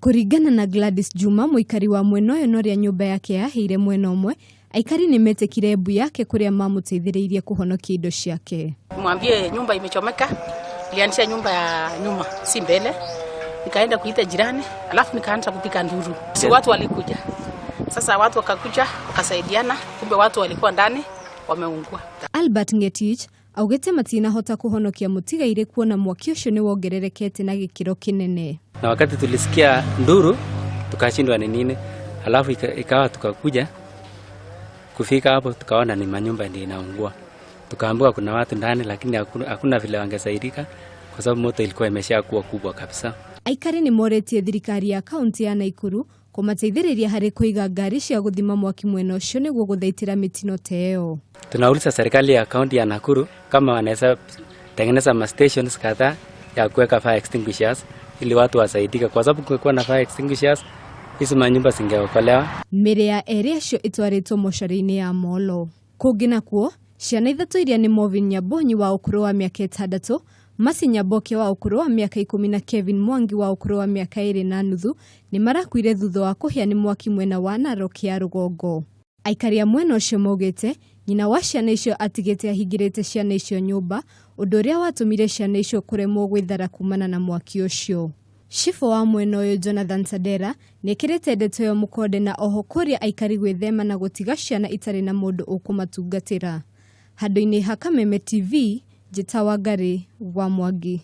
Kuringana na Gladys Juma, muikari wa mwena uyu noria nyumba yake yaheire mwena umwe, aikari nimetekire ebu yake kuria mamuteithiriirie kuhonokia indo ciake. Mwambie nyumba imechomeka, nilianzisha nyumba ya nyuma, si mbele. Nikaenda kuita jirani, alafu nikaanza kupika nduru. Si watu walikuja. Sasa watu wakakuja, wakasaidiana, kumbe watu walikuwa ndani wameungua. Albert Ngetich augete matina hota kuhonokia mutigaire kuona mwaki ucio ni wongererekete na gikiro kinene. Na wakati tulisikia nduru tukashindwa ni nini, alafu ikawa tukakuja kufika hapo tukaona ni manyumba ndio inaungua. Tukaambiwa kuna watu ndani lakini hakuna vile wangesaidika kwa sababu moto ilikuwa imeshakuwa kubwa kabisa. Aikari ni moretie thirikari ya kaunti ya Nakuru kumateithĩrĩria hari kuiga ngari cia guthima mwaki mwena ucio niguo guthaitira mitino teo. Tunauliza serikali ya kaunti ya Nakuru kama wanaweza tengeneza ma stations kadhaa ya kuweka fire extinguishers ili watu wasaidike kwa sababu kungekuwa na fire extinguishers hizo manyumba zingeokolewa. Mire ya area cio itwaritwo moshari-ini ya Molo. Kungi nakuo ciana ithatu iria ni Movin Nyambonyi wa ukuru wa miaka 6, Masi Nyaboke wa ukuru wa miaka 10 na Kevin Mwangi wa ukuru wa miaka 2.5 ni marakuire thutha wa kuhia ni mwaki mwena wa Narok ya Rugongo. Aikari a mwena ucio maugite nyina wa ciana icio atigite ahingirite ciana icio nyumba, undu uria watumire ciana icio kuremwo gwithara kumana na mwaki ucio. Shifo wa mwena uyu Jonathan Sadera nekirite ndeto yo mukode na oho kuria aikari gwithema na gutiga ciana itari na mundu ukumatungatira. Handu-ini ha Kameme TV, Jetawa Ngari wa Mwangi.